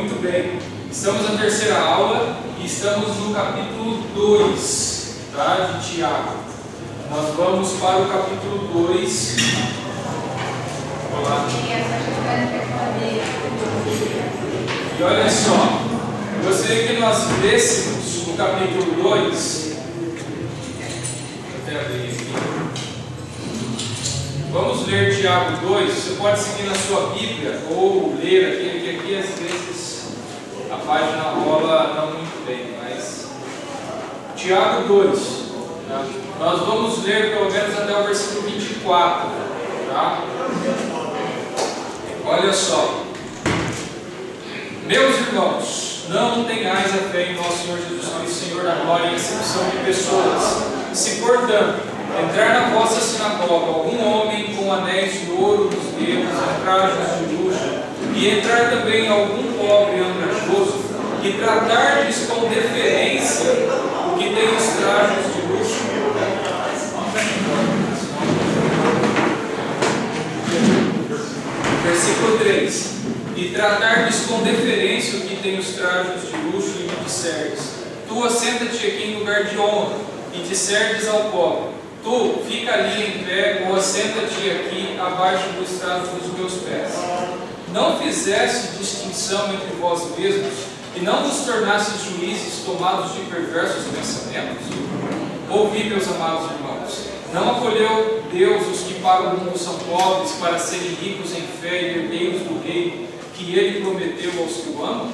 Muito bem, estamos na terceira aula e estamos no capítulo 2, tá, de Tiago. Nós vamos para o capítulo 2. Olá. E olha só, eu gostaria que nós lêssemos o capítulo 2. Até abrir aqui. Vamos ler Tiago 2. Você pode seguir na sua Bíblia ou ler aqui, que aqui às vezes a página rola não muito bem, mas Tiago 2, tá? Nós vamos ler pelo menos até o versículo 24, tá? Olha só, meus irmãos, não tenhais a fé em nosso Senhor Jesus Cristo, Senhor da glória, em acepção de pessoas. Se, portanto, entrar na vossa sinagoga algum homem com anéis de ouro nos dedos e trajos de luxo, e entrar também algum pobre andrajoso, e tratar-lhes com deferência o que tem os trajos de luxo, versículo 3, e tratar-lhes com deferência o que tem os trajos de luxo, e me disserdes: tu assenta-te aqui em lugar de honra, e disserdes ao pobre: tu fica ali em pé, ou assenta-te aqui abaixo do estrado dos meus pés. Não fizeste distinção entre vós mesmos, e não vos tornastes juízes tomados de perversos pensamentos? Ouvi, meus amados irmãos, não acolheu Deus os que para o mundo são pobres, para serem ricos em fé e herdeiros do reino que Ele prometeu aos que o amam?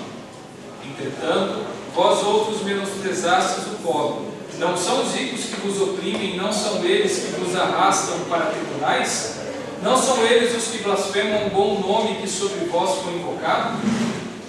Entretanto, vós outros menosprezastes o pobre. Não são os ricos que vos oprimem, não são eles que vos arrastam para tribunais? Não são eles os que blasfemam o bom nome que sobre vós foi invocado?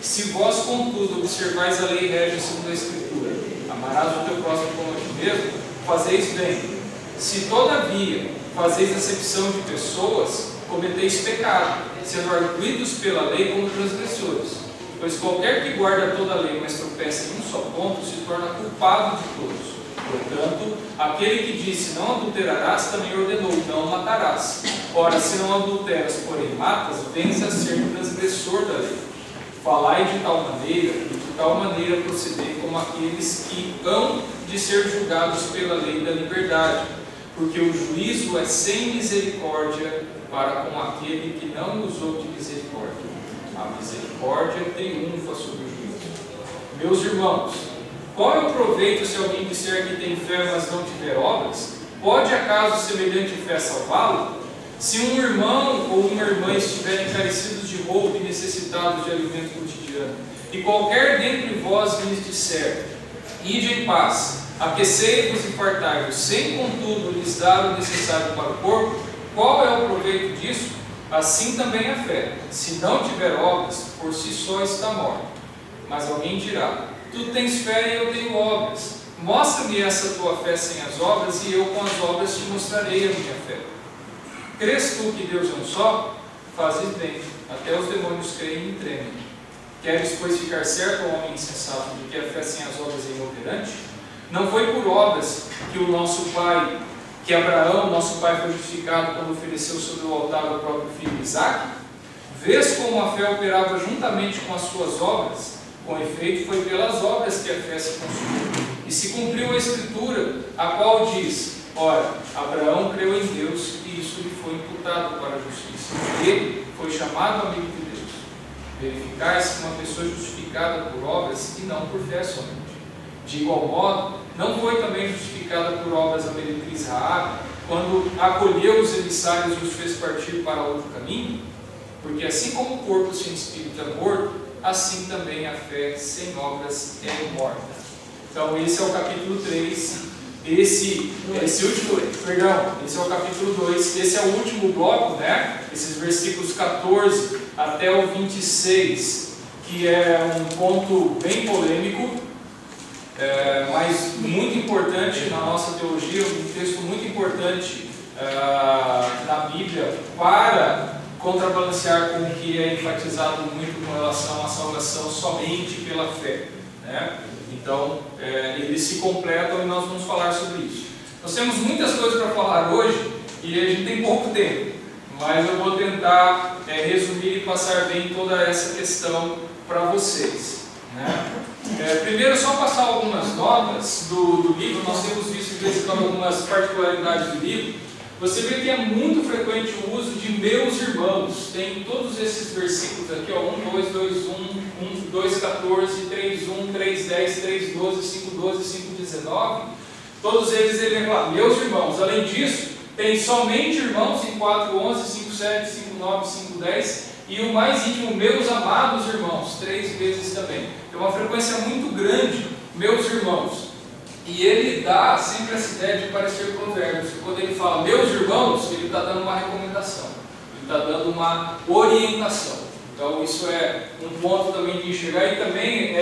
Se vós, contudo, observais a lei régia segundo a Escritura, amarás o teu próximo como a ti mesmo, fazeis bem. Se, todavia, fazeis acepção de pessoas, cometeis pecado, sendo arguidos pela lei como transgressores. Pois qualquer que guarda toda a lei, mas tropeça em um só ponto, se torna culpado de todos. Portanto, aquele que disse: não adulterarás, também ordenou: não matarás. Ora, se não adulteras, porém matas, vens a ser transgressor da lei. Falai de tal maneira, e de tal maneira procedei como aqueles que hão de ser julgados pela lei da liberdade, porque o juízo é sem misericórdia para com aquele que não usou de misericórdia. A misericórdia triunfa sobre o juízo. Meus irmãos, qual é o proveito se alguém disser que tem fé, mas não tiver obras? Pode acaso semelhante fé salvá-lo? Se um irmão ou uma irmã estiverem carecidos de roubo e necessitados de alimento cotidiano, e qualquer dentre vós lhes disser: ide em paz, aquecei-vos e fartai-vos, sem contudo lhes dar o necessário para o corpo, qual é o proveito disso? Assim também a fé, se não tiver obras, por si só está morta. Mas alguém dirá: tu tens fé e eu tenho obras. Mostra-me essa tua fé sem as obras, e eu com as obras te mostrarei a minha fé. Crês tu que Deus é um só? Fazes bem, até os demônios creem e tremem. Queres, pois, ficar certo, ó homem insensato, de que a fé sem as obras é inoperante? Não foi por obras que o nosso pai, que Abraão, nosso pai, foi justificado quando ofereceu sobre o altar o próprio filho Isaque? Vês como a fé operava juntamente com as suas obras? Com efeito, foi pelas obras que a fé se consumiu. E se cumpriu a Escritura, a qual diz: ora, Abraão creu em Deus, e isso lhe foi imputado para a justiça. Ele foi chamado amigo de Deus. Verificar-se uma pessoa justificada por obras e não por fé somente. De igual modo, não foi também justificada por obras a meretriz Raabe, quando acolheu os emissários e os fez partir para outro caminho? Porque assim como o corpo sem espírito é morto, assim também a fé sem obras é morta. Então esse é o capítulo 3, esse é o capítulo 2, esse é o último bloco, né? Esses versículos 14 até o 26, que é um ponto bem polêmico, mas muito importante na nossa teologia, um texto muito importante na Bíblia para contrabalancear com o que é enfatizado muito com relação à salvação somente pela fé, né? Então, eles se completam e nós vamos falar sobre isso. Nós temos muitas coisas para falar hoje e a gente tem pouco tempo, mas eu vou tentar resumir e passar bem toda essa questão para vocês, né? Primeiro, só passar algumas notas do livro. Nós temos visto de vez em quando algumas particularidades do livro. Você vê que é muito frequente o uso de meus irmãos. Tem todos esses versículos aqui, ó, 1, 2, 2, 1, 1, 2, 14, 3, 1, 3, 10, 3, 12, 5, 12, 5, 19. Todos eles ele vem lá, meus irmãos. Além disso, tem somente irmãos em 4, 11, 5, 7, 5, 9, 5, 10. E o mais íntimo, meus amados irmãos, 3 vezes também. É uma frequência muito grande, meus irmãos. E ele dá sempre essa ideia de parecer provérbios. Quando ele fala meus irmãos, ele está dando uma recomendação, ele está dando uma orientação. Então isso é um ponto também de enxergar. E também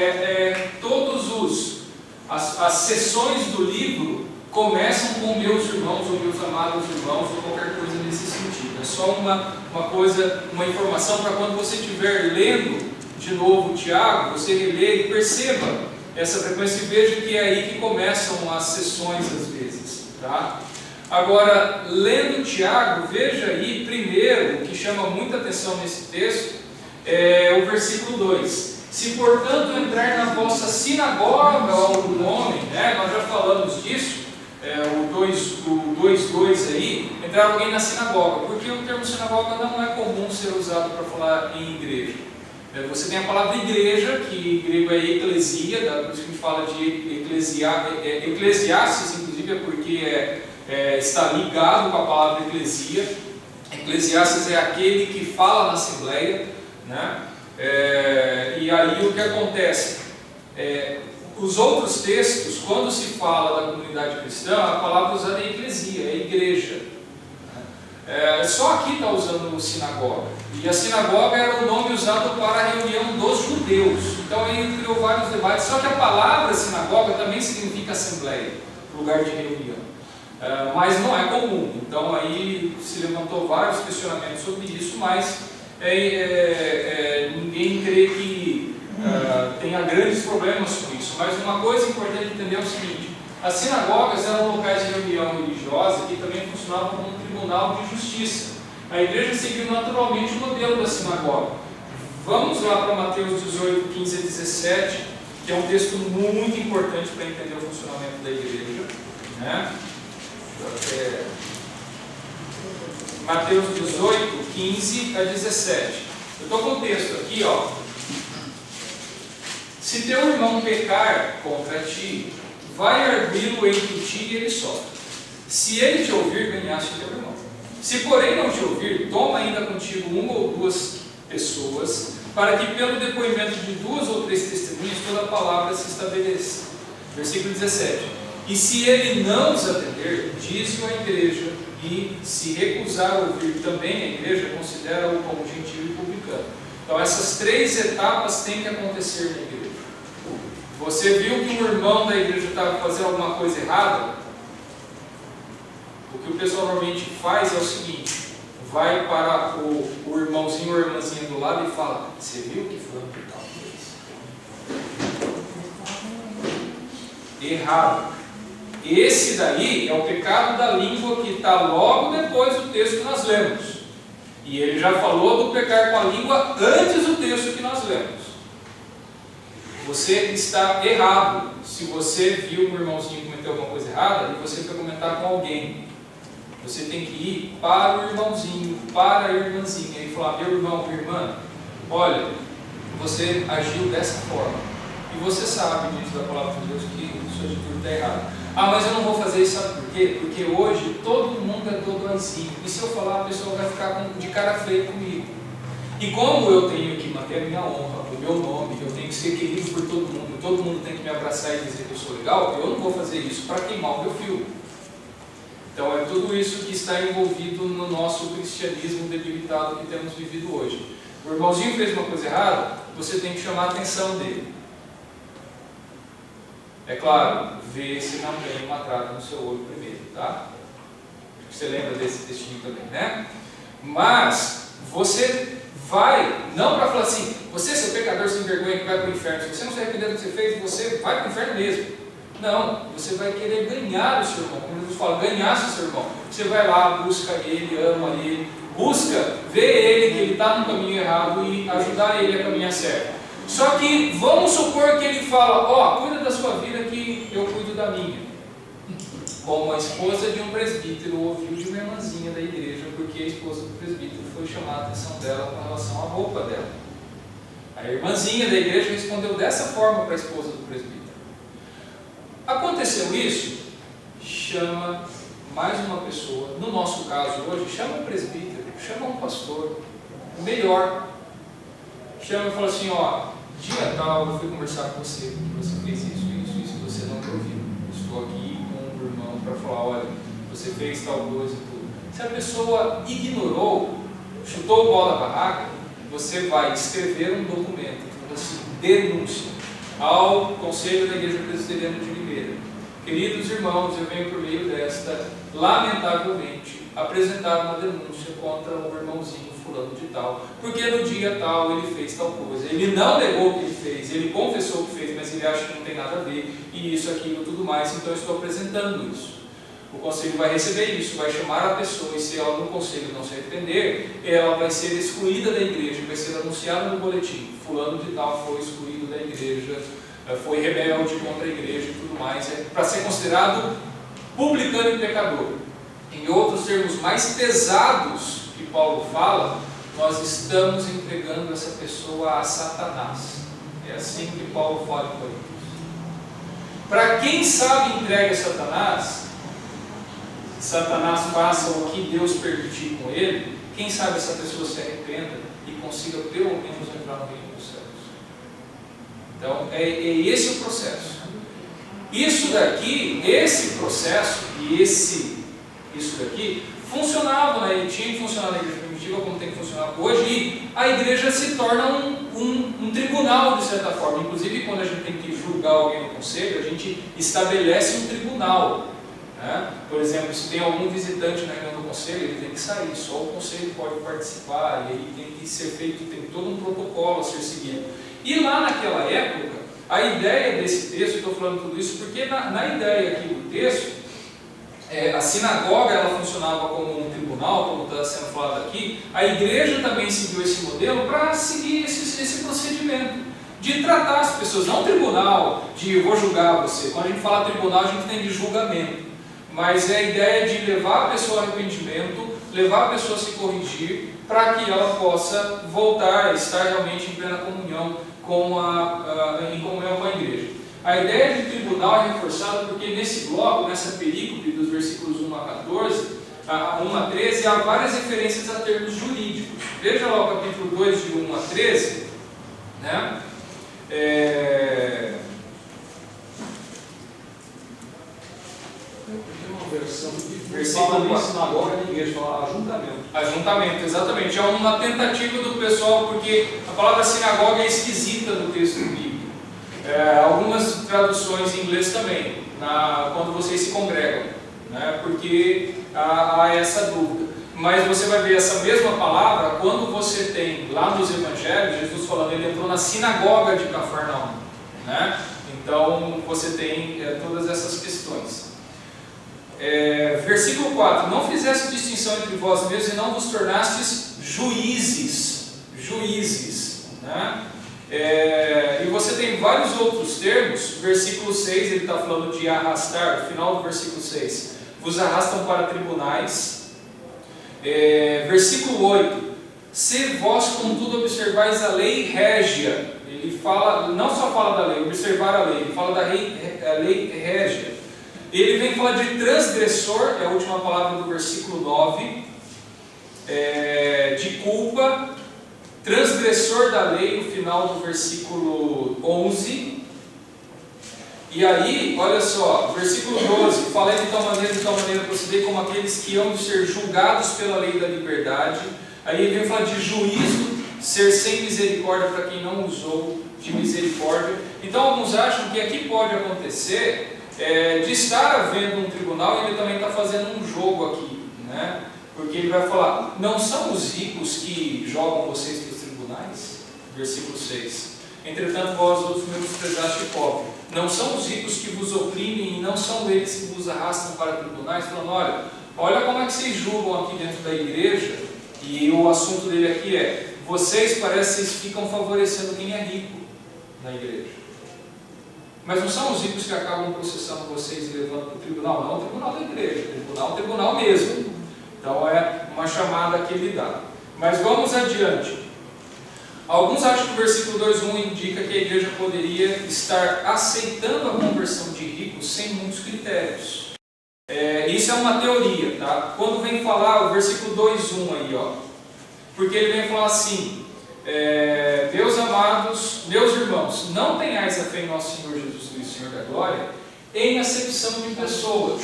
as sessões do livro começam com meus irmãos, ou meus amados irmãos, ou qualquer coisa nesse sentido. É só uma coisa, uma informação para quando você estiver lendo de novo Tiago, você relê e perceba essa frequência e veja que é aí que começam as sessões às vezes, tá? Agora, lendo Tiago, veja aí primeiro, o que chama muita atenção nesse texto, é o versículo 2. Se portanto entrar na vossa sinagoga algum homem, né? Nós já falamos disso, o 2.2 aí, entrar alguém na sinagoga, porque o termo sinagoga não é comum ser usado para falar em igreja. Você tem a palavra igreja, que em grego é eclesia, por isso que a gente fala de eclesiastes, inclusive é porque está ligado com a palavra eclesia. Eclesiastes é aquele que fala na assembleia, né? E aí o que acontece? Os outros textos, quando se fala da comunidade cristã, a palavra usada é eclesia, é igreja. Só aqui está usando sinagoga. E a sinagoga era o nome usado para a reunião dos judeus. Então ele criou vários debates. Só que a palavra sinagoga também significa assembleia, lugar de reunião. Mas não é comum. Então aí se levantou vários questionamentos sobre isso, mas ninguém crê que tenha grandes problemas com isso. Mas uma coisa importante entender é o seguinte: as sinagogas eram locais de reunião religiosa que também funcionavam como um tribunal de justiça. A igreja seguiu naturalmente o modelo da sinagoga. Vamos lá para Mateus 18, 15 a 17, que é um texto muito importante para entender o funcionamento da igreja, né? Mateus 18, 15 a 17. Eu estou com o texto aqui, ó. Se teu irmão pecar contra ti, vai arguí-lo entre ti e ele só. Se ele te ouvir, ganhaste teu irmão. Se porém não te ouvir, toma ainda contigo 1 ou 2 pessoas, para que pelo depoimento de 2 ou 3 testemunhas toda a palavra se estabeleça. Versículo 17. E se ele não os atender, dize-o à igreja, e se recusar a ouvir também a igreja, considera-o como gentil e publicano. Então essas 3 etapas têm que acontecer na igreja. Você viu que um irmão da igreja estava fazendo alguma coisa errada? O que o pessoal normalmente faz é o seguinte: vai para o irmãozinho ou irmãzinha do lado e fala: você viu que foi um tal coisa? Errado. Esse daí é o pecado da língua, que está logo depois do texto que nós lemos. E ele já falou do pecar com a língua antes do texto que nós lemos. Você está errado se você viu um irmãozinho cometer alguma coisa errada e você foi comentar com alguém. Você tem que ir para o irmãozinho, para a irmãzinha e falar: meu irmão, minha irmã, olha, você agiu dessa forma. E você sabe, diante da palavra de Deus, que sua atitude está errada. Ah, mas eu não vou fazer isso, sabe por quê? Porque hoje todo mundo é dodóizinho. E se eu falar, a pessoa vai ficar de cara feia comigo. E como eu tenho que manter a minha honra, o meu nome, eu tenho que ser querido por todo mundo tem que me abraçar e dizer que eu sou legal, eu não vou fazer isso para queimar o meu filme. Então é tudo isso que está envolvido no nosso cristianismo debilitado que temos vivido hoje. O irmãozinho fez uma coisa errada, você tem que chamar a atenção dele. É claro, ver se não tem uma trava no seu olho primeiro, tá? Você lembra desse textinho também, né? Mas você vai, não para falar assim: você, seu pecador sem vergonha que vai para o inferno, se você não se arrepender do que você fez, você vai para o inferno mesmo. Não, você vai querer ganhar o seu irmão. Como Jesus fala, ganhar o seu irmão. Você vai lá, busca ele, ama ele, busca ver ele que ele está no caminho errado e ajudar ele a caminhar certo. Só que vamos supor que ele fala, ó, cuida da sua vida que eu cuido da minha. Como a esposa de um presbítero ouviu de uma irmãzinha da igreja, porque a esposa do presbítero foi chamar a atenção dela com relação à roupa dela. A irmãzinha da igreja respondeu dessa forma para a esposa do presbítero. Aconteceu isso? Chama mais uma pessoa, no nosso caso hoje, chama um presbítero, chama um pastor, melhor. Chama e fala assim, ó, dia tal eu fui conversar com você, porque você fez isso, você não me ouviu. Estou aqui com o irmão para falar, olha, você fez tal coisa e tudo. Se a pessoa ignorou, chutou o pau da barraca, você vai escrever um documento, assim, denúncia, ao Conselho da Igreja Presbiteriana de Limeira. Queridos irmãos, eu venho por meio desta, lamentavelmente, apresentar uma denúncia contra o irmãozinho fulano de tal, porque no dia tal ele fez tal coisa. Ele não negou o que ele fez, ele confessou o que fez, mas ele acha que não tem nada a ver, e isso, aquilo, tudo mais, então eu estou apresentando isso. O conselho vai receber isso, vai chamar a pessoa, e se ela no conselho não se arrepender, ela vai ser excluída da igreja, vai ser anunciada no boletim, fulano de tal foi excluído da igreja, foi rebelde contra a igreja e tudo mais, para ser considerado publicano e pecador. Em outros termos mais pesados que Paulo fala, nós estamos entregando essa pessoa a Satanás. É assim que Paulo fala em Coríntios. Para quem sabe entrega a Satanás, Satanás faça o que Deus permitir com ele, quem sabe essa pessoa se arrependa e consiga pelo menos entrar no reino dos céus. Então, é esse o processo. Isso daqui, esse processo e isso daqui, funcionava, né? E tinha que funcionar na igreja primitiva como tem que funcionar hoje, e a igreja se torna um tribunal, de certa forma. Inclusive, quando a gente tem que julgar alguém no conselho, a gente estabelece um tribunal. Né? Por exemplo, se tem algum visitante na reunião do conselho, ele tem que sair, só o conselho pode participar, e ele tem que ser feito, tem todo um protocolo a ser seguido. E lá naquela época, a ideia desse texto, estou falando tudo isso porque na ideia aqui do texto, a sinagoga ela funcionava como um tribunal, como está sendo falado aqui, a igreja também seguiu esse modelo para seguir esse procedimento de tratar as pessoas, não tribunal de vou julgar você. Quando a gente fala tribunal, a gente tem de julgamento, mas é a ideia de levar a pessoa ao arrependimento, levar a pessoa a se corrigir, para que ela possa voltar a estar realmente em plena comunhão em comunhão com a igreja. A ideia de tribunal é reforçada porque nesse bloco, nessa perícope dos versículos 1 a 14, 1 a 13, há várias referências a termos jurídicos. Veja lá o capítulo 2 de 1 a 13, né? Versículo 4. Sinagoga da igreja, fala ajuntamento. Ajuntamento, exatamente. É uma tentativa do pessoal, porque a palavra sinagoga é esquisita no texto bíblico. Algumas traduções em inglês também, quando vocês se congregam, né? Porque há essa dúvida. Mas você vai ver essa mesma palavra quando você tem lá nos evangelhos, Jesus falando, ele entrou na sinagoga de Cafarnaum, né? Então você tem todas essas questões. Versículo 4: não fizesse distinção entre vós mesmos e não vos tornastes juízes, né? E você tem vários outros termos. Versículo 6, ele está falando de arrastar, no final do versículo 6, vos arrastam para tribunais. Versículo 8, se vós contudo observais a lei régia, ele fala, não só fala da lei, observar a lei, ele fala da lei régia. Ele vem falar de transgressor, é a última palavra do versículo 9, de culpa, transgressor da lei, no final do versículo 11. E aí, olha só, versículo 12, falei de tal maneira procedei como aqueles que hão de ser julgados pela lei da liberdade. Aí ele vem falar de juízo, ser sem misericórdia para quem não usou de misericórdia. Então alguns acham que aqui pode acontecer de estar havendo um tribunal, e ele também está fazendo um jogo aqui, né? Porque ele vai falar, não são os ricos que jogam vocês para os tribunais? Versículo 6, entretanto vós outros menosprezaste o pobre. Não são os ricos que vos oprimem, e não são eles que vos arrastam para tribunais, falando, olha como é que vocês julgam aqui dentro da igreja, e o assunto dele aqui vocês parecem que ficam favorecendo quem é rico. na igreja. Mas não são os ricos que acabam processando vocês e levando para o tribunal, não, é o tribunal da igreja, o tribunal mesmo. Então é uma chamada que ele dá. Mas vamos adiante. Alguns acham que o versículo 2:1 indica que a igreja poderia estar aceitando a conversão de ricos sem muitos critérios. Isso é uma teoria, tá? Quando vem falar o versículo 2:1 aí, ó, porque ele vem falar assim: meus amados, meus irmãos, não tenhais a fé em nosso Senhor Jesus Cristo, Senhor da glória, em acepção de pessoas.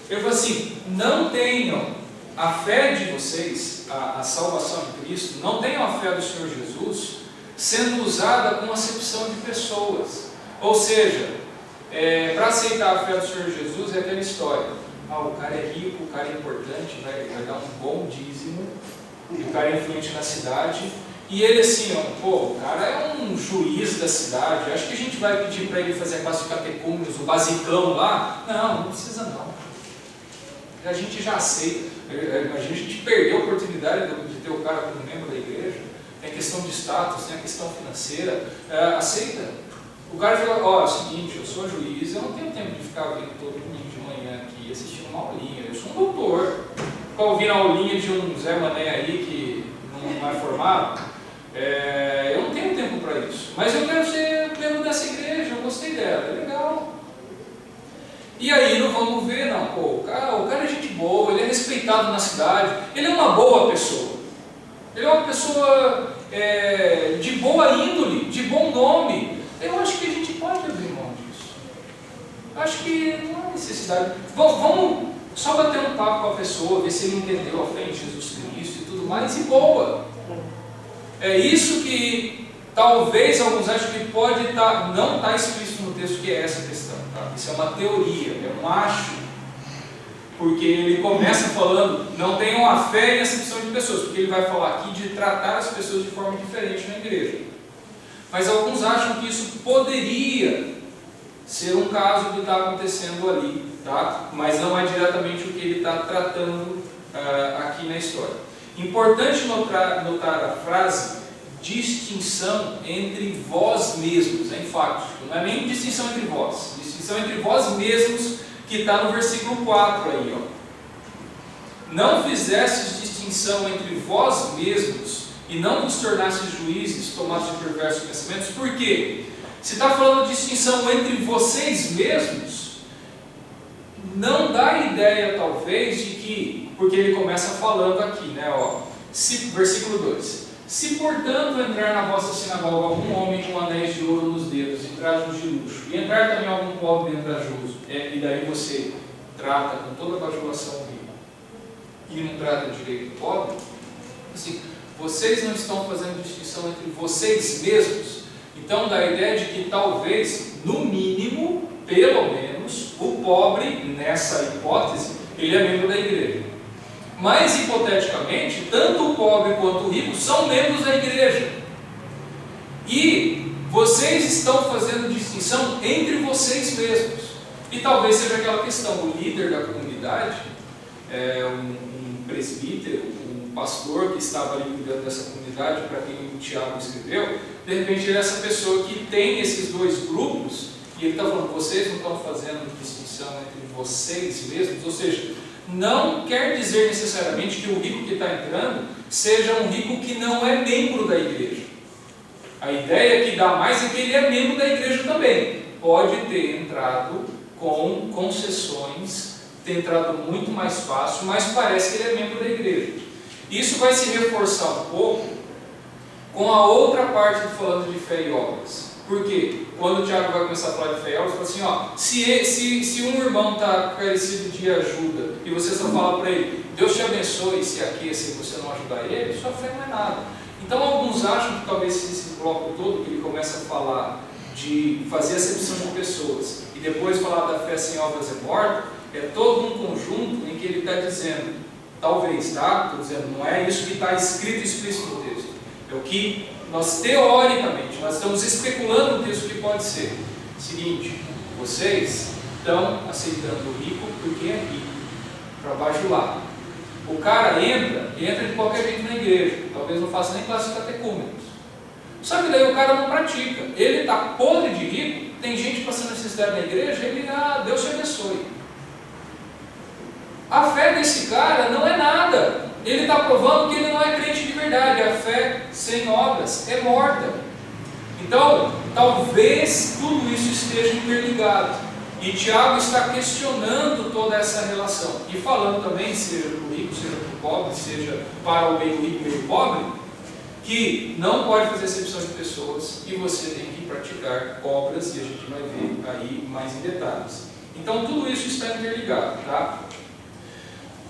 Eu falo assim: não tenham a fé de vocês, a salvação de Cristo, não tenham a fé do Senhor Jesus sendo usada com acepção de pessoas. Ou seja, para aceitar a fé do Senhor Jesus é aquela história: o cara é rico, o cara é importante, vai dar um bom dízimo, e o cara é influente na cidade. E ele assim, o cara é um juiz da cidade, acho que a gente vai pedir para ele fazer a classe de catecúmenos, o basicão lá. Não precisa não. A gente já aceita. Imagina, a gente perdeu a oportunidade de ter o cara como membro da igreja. Tem a questão de status, tem a questão financeira. Aceita. O cara fala: é o seguinte, eu sou juiz, eu não tenho tempo de ficar vindo todo domingo de manhã aqui assistindo uma aulinha. Eu sou um doutor. Ficar ouvindo a aulinha de um Zé Mané aí que não é formado. Eu não tenho tempo para isso, mas eu quero ser membro dessa igreja, eu gostei dela, é legal. E aí não vamos ver, não, o cara é gente boa, ele é respeitado na cidade, ele é uma boa pessoa, ele é uma pessoa de boa índole, de bom nome. Eu acho que a gente pode abrir mão disso. Eu acho que não há necessidade. Vamos só bater um papo com a pessoa, ver se ele entendeu a fé em Jesus Cristo e tudo mais, e boa. É isso que talvez alguns acham que pode não está explícito no texto, que é essa questão. Tá? Isso é uma teoria, é um acho. Porque ele começa falando: não tenham a fé em acepção de pessoas, porque ele vai falar aqui de tratar as pessoas de forma diferente na igreja. Mas alguns acham que isso poderia ser um caso que está acontecendo ali, tá? Mas não é diretamente o que ele está tratando aqui na história. Importante notar a frase distinção entre vós mesmos, é enfático, não é nem distinção entre vós, distinção entre vós mesmos, que está no versículo 4 aí, ó. Não fizestes distinção entre vós mesmos e não vos tornastes juízes tomados de perversos pensamentos. Por quê? Se está falando de distinção entre vocês mesmos, não dá ideia talvez de que, porque ele começa falando aqui, né, versículo 2: se portanto entrar na vossa sinagoga algum homem com anéis de ouro nos dedos e trajos de luxo, e entrar também algum pobre ventrajoso, e daí você trata com toda a bajulação o rico, e não trata direito o pobre, assim, vocês não estão fazendo distinção entre vocês mesmos. Então dá a ideia de que talvez, no mínimo, pelo menos, o pobre, nessa hipótese, ele é membro da igreja. Mas, hipoteticamente, tanto o pobre quanto o rico são membros da igreja. E vocês estão fazendo distinção entre vocês mesmos. E talvez seja aquela questão: o líder da comunidade, um presbítero, um pastor que estava ali cuidando dessa comunidade, para quem o Tiago escreveu, de repente ele é essa pessoa que tem esses dois grupos, e ele está falando: vocês não estão fazendo distinção entre vocês mesmos. Ou seja, não quer dizer necessariamente que o rico que está entrando seja um rico que não é membro da igreja. A ideia que dá mais é que ele é membro da igreja também. Pode ter entrado com concessões, ter entrado muito mais fácil, mas parece que ele é membro da igreja. Isso vai se reforçar um pouco com a outra parte do falando de fé e obras. Por quê? Quando o Tiago vai começar a falar de fé e obras, ele fala assim: se um irmão está carecido de ajuda e você só fala para ele: Deus te abençoe, se aqueça, e você não ajudar ele, sua fé não é nada. Então alguns acham que talvez esse bloco todo, que ele começa a falar de fazer acepção de pessoas e depois falar da fé sem obras é morta, é todo um conjunto em que ele está dizendo, talvez, tá? Estou dizendo, não é isso que está escrito explícito no texto. É o que nós, teoricamente, nós estamos especulando no texto que pode ser. Seguinte: vocês estão aceitando o rico porque é rico, para bajular. O cara entra de qualquer jeito na igreja, talvez não faça nem classe de catecúmenos, Só que daí o cara não pratica. Ele está podre de rico, tem gente passando necessidade na igreja, ele, Deus te abençoe. A fé desse cara não é nada. Ele está provando que ele não é crente de verdade. A fé sem obras é morta. Então, talvez tudo isso esteja interligado. E Tiago está questionando toda essa relação. E falando também, seja para o rico, seja para o pobre, seja para o meio rico e meio pobre, que não pode fazer acepção de pessoas e você tem que praticar obras, e a gente vai ver aí mais em detalhes. Então, tudo isso está interligado, tá?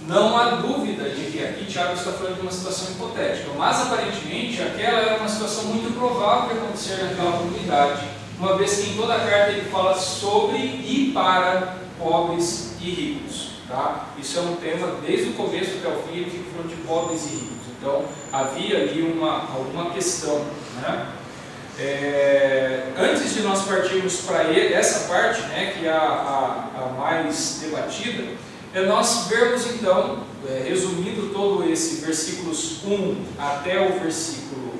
Não há dúvida de que aqui Tiago está falando de uma situação hipotética, mas aparentemente aquela era uma situação muito provável de acontecer naquela comunidade, uma vez que em toda a carta ele fala sobre e para pobres e ricos. Tá? Isso é um tema desde o começo até o fim, ele fica falando de pobres e ricos. Então havia ali alguma questão. Né? Antes de nós partirmos para essa parte, né, que é a mais debatida, nós vermos então, resumindo todo esse versículos 1 até o versículo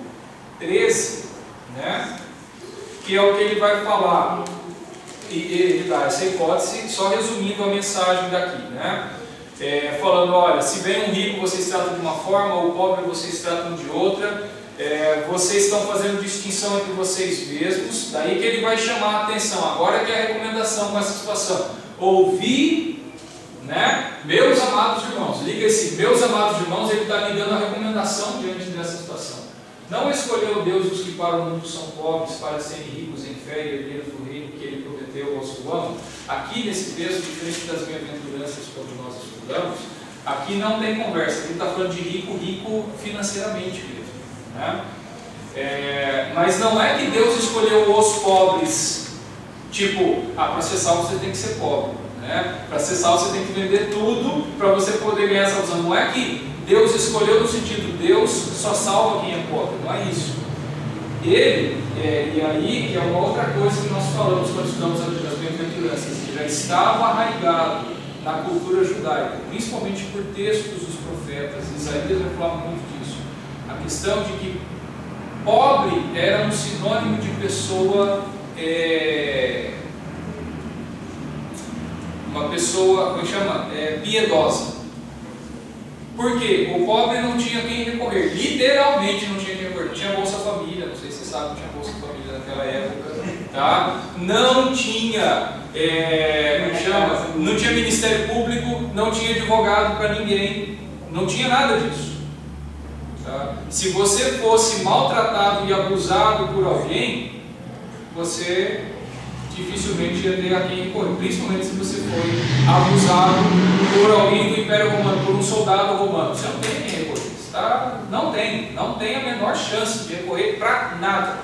13, né, que é o que ele vai falar, e ele dá essa hipótese, só resumindo a mensagem daqui, né, falando, olha, se vem um rico vocês tratam de uma forma, o pobre vocês tratam de outra, vocês estão fazendo distinção entre vocês mesmos, daí que ele vai chamar a atenção, agora que é a recomendação com essa situação, ouvir, né? Meus amados irmãos, liga esse meus amados irmãos, ele está me dando a recomendação diante dessa situação. Não escolheu Deus os que para o mundo são pobres, para serem ricos em fé e herdeiros do reino que ele prometeu aos que o amam. Aqui nesse texto, diferente das bem-aventuranças como nós estudamos, aqui não tem conversa, ele está falando de rico financeiramente mesmo. Né? Mas não é que Deus escolheu os pobres, tipo, para ser salvo você tem que ser pobre. Né? Para ser salvo você tem que vender tudo para você poder ganhar essa salvação. Não é que Deus escolheu no sentido, Deus só salva quem é pobre, não é isso. Ele, e aí que é uma outra coisa que nós falamos quando estudamos as bem-aventuranças, que já estava arraigado na cultura judaica, principalmente por textos dos profetas. Isaías vai falar muito disso. A questão de que pobre era um sinônimo de pessoa, uma pessoa, como chama? Piedosa. Por quê? O pobre não tinha quem recorrer, literalmente não tinha quem recorrer. Não tinha Bolsa Família, não sei se você sabe, não tinha Bolsa Família naquela época, tá? Não tinha, como chama? Não tinha Ministério Público, não tinha advogado para ninguém, não tinha nada disso. Tá? Se você fosse maltratado e abusado por alguém, você dificilmente ia ter a quem recorrer, principalmente se você foi abusado por alguém do Império Romano, por um soldado romano. Você não tem a quem recorrer, tá? Não tem a menor chance de recorrer para nada.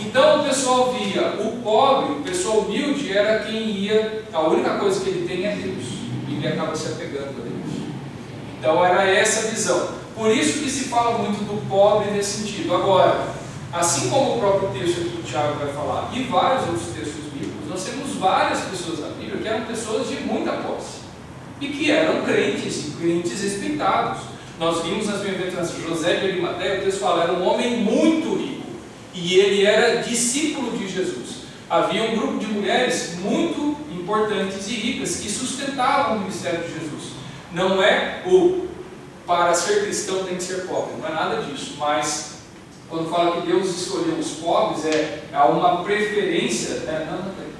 Então o pessoal via o pobre, o pessoal humilde era quem ia, a única coisa que ele tem é Deus, e ele acaba se apegando a Deus. Então era essa a visão. Por isso que se fala muito do pobre nesse sentido. Agora, assim como o próprio texto aqui que o Tiago vai falar, e vários outros textos bíblicos, nós temos várias pessoas na Bíblia que eram pessoas de muita posse, e que eram crentes, e crentes respeitados. Nós vimos nas bem-aventuranças José de Arimateia, o texto fala, era um homem muito rico, e ele era discípulo de Jesus. Havia um grupo de mulheres muito importantes e ricas que sustentavam o ministério de Jesus. Não é para ser cristão tem que ser pobre, não é nada disso, mas quando fala que Deus escolheu os pobres, há uma preferência,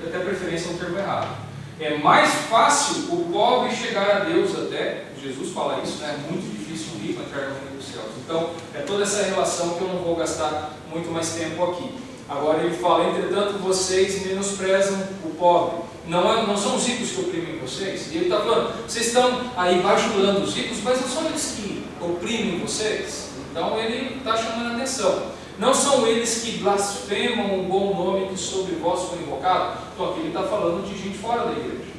até preferência é um termo errado. É mais fácil o pobre chegar a Deus até, Jesus fala isso, né? É muito difícil um rico entrar no reino dos céus. Então, é toda essa relação que eu não vou gastar muito mais tempo aqui. Agora ele fala, entretanto vocês menosprezam o pobre. Não são os ricos que oprimem vocês. E ele está falando, vocês estão aí bajulando os ricos, mas não são eles que oprimem vocês. Então ele está chamando a atenção. Não são eles que blasfemam o bom nome que sobre vós foi invocado? Então aqui ele está falando de gente fora da igreja.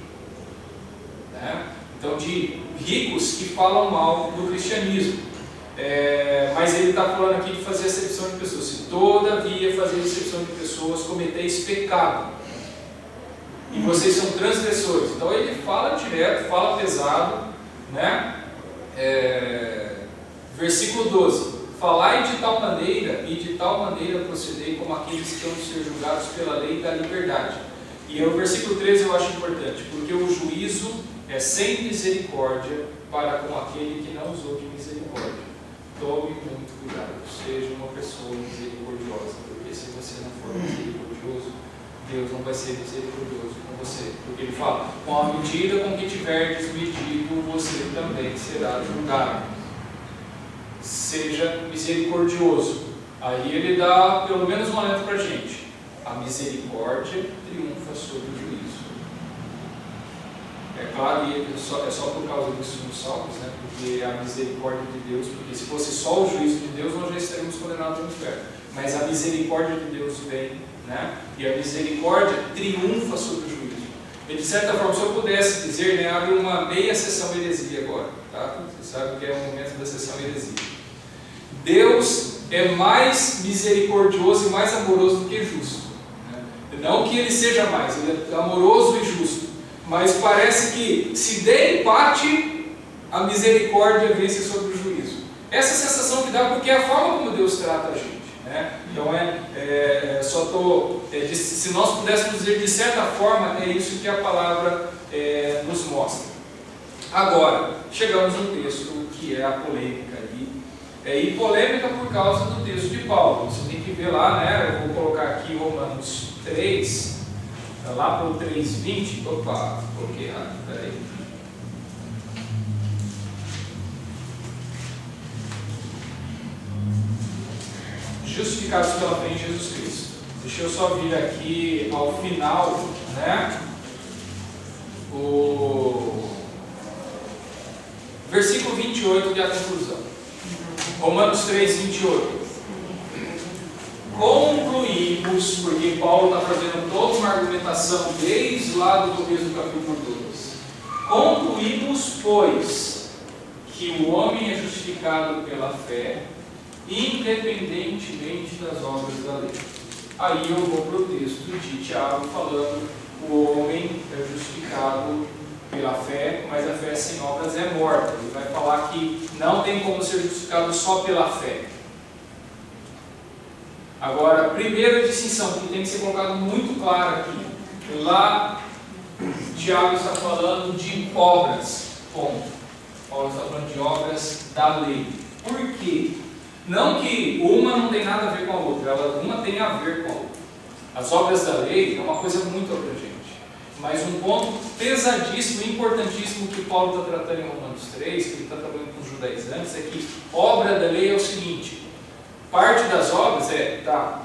Né? Então de ricos que falam mal do cristianismo. Mas ele está falando aqui de fazer acepção de pessoas. Se todavia fazer acepção de pessoas cometeis pecado, e vocês são transgressores. Então ele fala direto, fala pesado, né? Versículo 12. falai de tal maneira e de tal maneira procedei como aqueles que estão de ser julgados pela lei da liberdade. E o versículo 13 eu acho importante, porque o juízo é sem misericórdia para com aquele que não usou de misericórdia. Tome muito cuidado, seja uma pessoa misericordiosa, porque se você não for misericordioso, Deus não vai ser misericordioso com você. Porque ele fala, com a medida com que tiverdes medido, você também será julgado. Seja misericordioso. Aí ele dá pelo menos um alento para a gente. A misericórdia triunfa sobre o juízo. É claro, e é só por causa disso nos Salmos, né? Porque a misericórdia de Deus, porque se fosse só o juízo de Deus, nós já estaríamos condenados ao inferno. Mas a misericórdia de Deus vem, né? E a misericórdia triunfa sobre o juízo. E de certa forma, se eu pudesse dizer, né, abre uma meia sessão heresia agora, tá? Você sabe que é o momento da sessão heresia. Deus é mais misericordioso e mais amoroso do que justo. Né? Não que ele seja mais, ele é amoroso e justo. Mas parece que se der empate, a misericórdia vence sobre o juízo. Essa é a sensação que dá, porque é a forma como Deus trata a gente. Né? Então se nós pudéssemos dizer de certa forma, é isso que a palavra nos mostra. Agora, chegamos no texto que é a polêmica ali. E polêmica por causa do texto de Paulo. Você tem que ver lá, né? Eu vou colocar aqui Romanos 3. Lá para o 3:20, opa, coloquei errado, peraí. Justificados pela fé em Jesus Cristo. Deixa eu só vir aqui ao final, né? O versículo 28 de a conclusão. Romanos 3:28. Concluímos, porque Paulo está fazendo toda uma argumentação desde lá do começo do capítulo 2. Concluímos, pois, que o homem é justificado pela fé, independentemente das obras da lei. Aí eu vou para o texto de Tiago falando, o homem é justificado pela fé, mas a fé sem obras é morta. Ele vai falar que não tem como ser justificado só pela fé. Agora, a primeira distinção que tem que ser colocada muito clara aqui, lá Tiago está falando de obras, ponto. Paulo está falando de obras da lei. Por quê? Não que uma não tem nada a ver com a outra, uma tem a ver com a outra. As obras da lei é uma coisa muito abrangente. Mas um ponto pesadíssimo e importantíssimo que Paulo está tratando em Romanos 3, que ele está trabalhando com os judaizantes, é que obra da lei é o seguinte: parte das obras é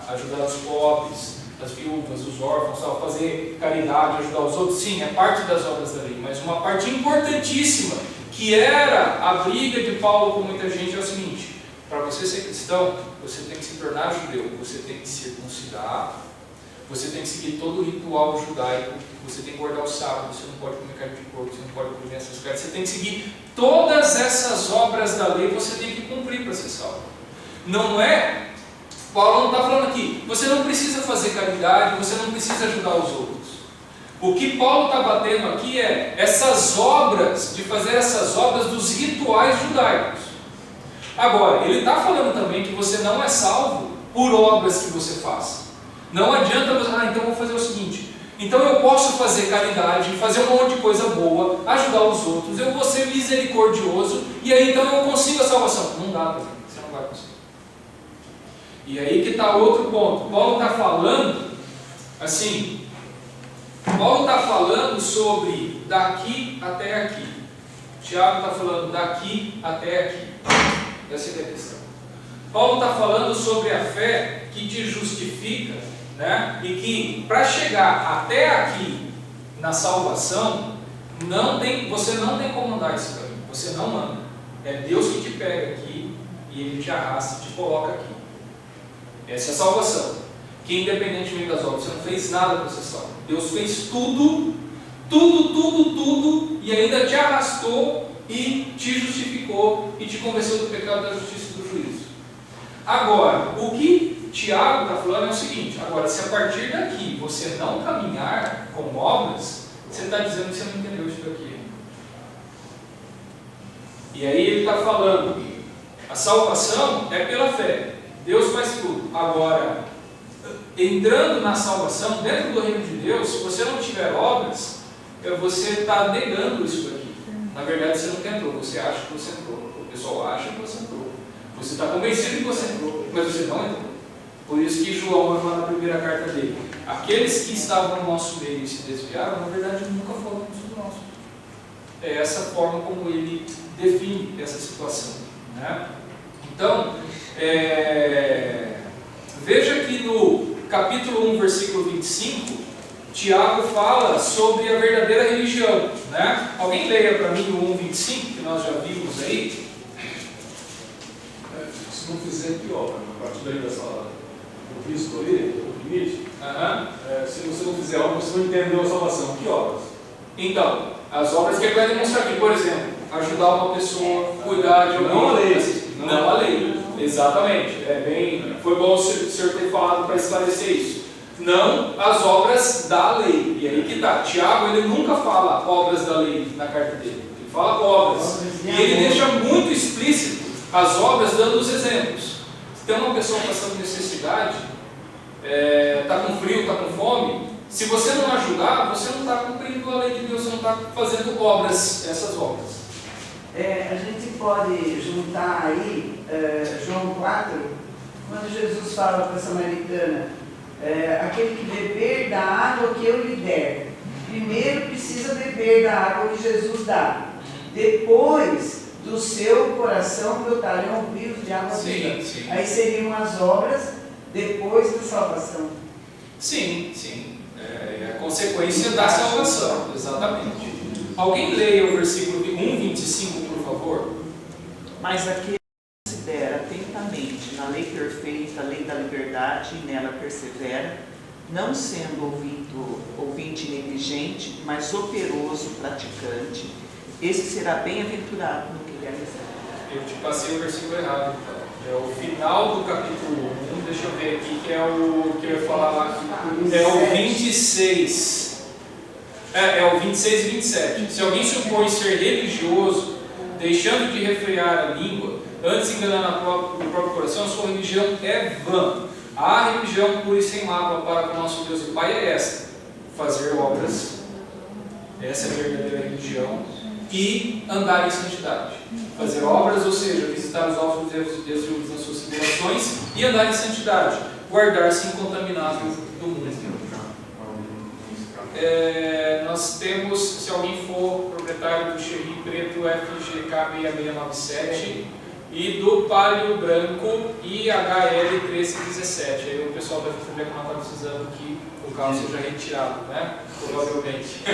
ajudar os pobres, as viúvas, os órfãos, fazer caridade, ajudar os outros. Sim, é parte das obras da lei, mas uma parte importantíssima, que era a briga de Paulo com muita gente, é o seguinte: para você ser cristão, você tem que se tornar judeu, você tem que circuncidar, você tem que seguir todo o ritual judaico, você tem que guardar o sábado, você não pode comer carne de porco, você não pode comer essas coisas, você tem que seguir todas essas obras da lei, você tem que cumprir para ser salvo. Não é, Paulo não está falando aqui, você não precisa fazer caridade, você não precisa ajudar os outros. O que Paulo está batendo aqui é essas obras, de fazer essas obras dos rituais judaicos. Agora, ele está falando também que você não é salvo por obras que você faça. Não adianta você, então eu vou fazer o seguinte, então eu posso fazer caridade, fazer um monte de coisa boa, ajudar os outros, eu vou ser misericordioso, e aí então eu consigo a salvação. Não dá, você não vai conseguir. E aí que está outro ponto. Paulo está falando, assim, Paulo está falando sobre daqui até aqui. Tiago está falando daqui até aqui. Essa é a questão. Paulo está falando sobre a fé que te justifica, né? E que para chegar até aqui na salvação, você não tem como andar esse caminho. Você não anda. É Deus que te pega aqui e Ele te arrasta e te coloca aqui. Essa é a salvação. Que independentemente das obras, você não fez nada para ser salvo. Deus fez tudo, e ainda te arrastou e te justificou e te convenceu do pecado, da justiça e do juízo. Agora, o que Tiago está falando é o seguinte: agora, se a partir daqui você não caminhar com obras, você está dizendo que você não entendeu isso daqui. E aí ele está falando A salvação é pela fé. Deus faz tudo. Agora, entrando na salvação, dentro do reino de Deus, se você não tiver obras, você está negando isso aqui. Na verdade, você nunca entrou. Você acha que você entrou. O pessoal acha que você entrou. Você está convencido que você entrou, mas você não entrou. Por isso que João vai falar na primeira carta dele: aqueles que estavam no nosso meio e se desviaram, na verdade, nunca foram dos nossos. É essa forma como ele define essa situação, né? Então, veja que no capítulo 1, versículo 25, Tiago fala sobre a verdadeira religião, né? Alguém leia para mim o 1,25, que nós já vimos aí. Se não fizer, pior. A partir daí dessa do Cristo ali, o limite, se você não fizer obras, você não entendeu a salvação. Que obras? Então, as obras que ele vai demonstrar aqui, por exemplo, ajudar uma pessoa, cuidar de alguém. Não a lei. Não a lei. Exatamente. Foi bom o senhor ter falado para esclarecer isso. Não as obras da lei. E aí que está. Tiago, ele nunca fala obras da lei na carta dele. Ele fala obras. E ele deixa muito explícito as obras, dando os exemplos. Se tem uma pessoa passando necessidade, está com frio, está com fome, se você não ajudar, você não está cumprindo a lei de Deus, você não está fazendo obras, essas obras. A gente pode juntar aí João 4, quando Jesus fala para a samaritana, aquele que beber da água que eu lhe der, primeiro precisa beber da água que Jesus dá, depois do seu coração brotarão rios de água viva. Aí seriam as obras depois da salvação. Sim, sim. É a consequência da salvação, exatamente. Alguém leia o versículo 1,25, por favor? Mas aquele que considera atentamente na lei perfeita, a lei da liberdade, e nela persevera, não sendo ouvinte negligente, mas operoso praticante, esse será bem-aventurado no que realizar. Eu te passei o versículo errado, então. É o final do capítulo 1, deixa eu ver aqui, que é o que eu ia falar lá. É o 26. É o 26 e 27. Se alguém supõe ser religioso, deixando de refrear a língua, antes enganando o próprio coração, sua religião é vã. A religião pura e sem mácula para com nosso Deus e Pai é esta: fazer obras. Essa é a verdadeira religião. E andar em santidade. Fazer obras, ou seja, visitar os alvos de Deus nas suas tribulações e andar em santidade. Guardar-se incontaminável do mundo. Nós temos, se alguém for proprietário do Cherry Preto FGK6697 e do Palio Branco IHL 1317. Aí o pessoal vai saber que nós estamos precisando que o carro seja retirado, né? Provavelmente.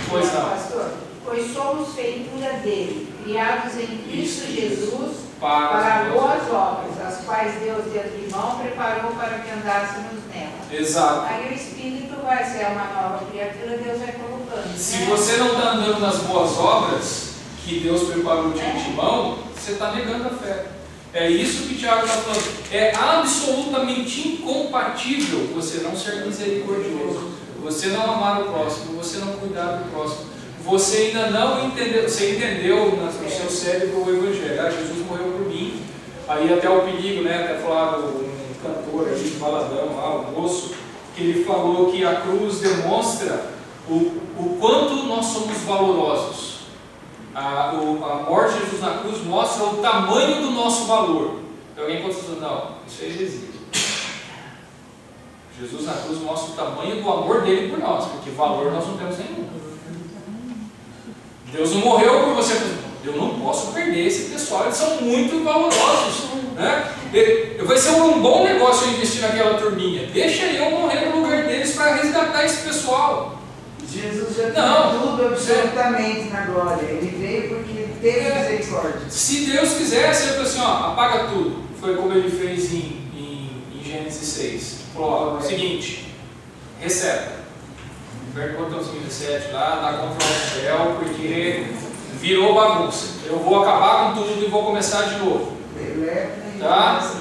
Pois não. Pastor, pois somos feitura dele, criados em Cristo Jesus para boas obras, as quais Deus de antemão preparou para que andássemos nela. Exato. Aí o Espírito vai ser uma nova criatura, Deus vai colocando. Se você não está andando nas boas obras que Deus preparou de antemão, você está negando a fé. É isso que Tiago está falando. É absolutamente incompatível você não ser misericordioso, você não amar o próximo, você não cuidar do próximo. Você ainda não entendeu, você entendeu no seu cérebro o Evangelho. Jesus morreu por mim. Aí até o perigo, né? Até falaram um cantor ali, baladão lá, o moço, que ele falou que a cruz demonstra o quanto nós somos valorosos. A morte de Jesus na cruz mostra o tamanho do nosso valor. Então alguém pode dizer, não, isso é heresia. Jesus na cruz mostra o tamanho do amor dele por nós, porque valor nós não temos nenhum. Deus não morreu por você. Eu não posso perder esse pessoal, eles são muito valorosos, né? Vai ser um bom negócio eu investir naquela turminha. Deixa eu morrer no lugar deles para resgatar esse pessoal. Jesus já tem tudo absolutamente na glória. Ele veio porque ele teve misericórdia. Se Deus quisesse, ele falou assim, apaga tudo. Foi como ele fez em Gênesis 6. Falou, seguinte, reseta. Aperta o botãozinho reset lá, dá Ctrl Del, porque virou bagunça. Eu vou acabar com tudo e vou começar de novo. Tá?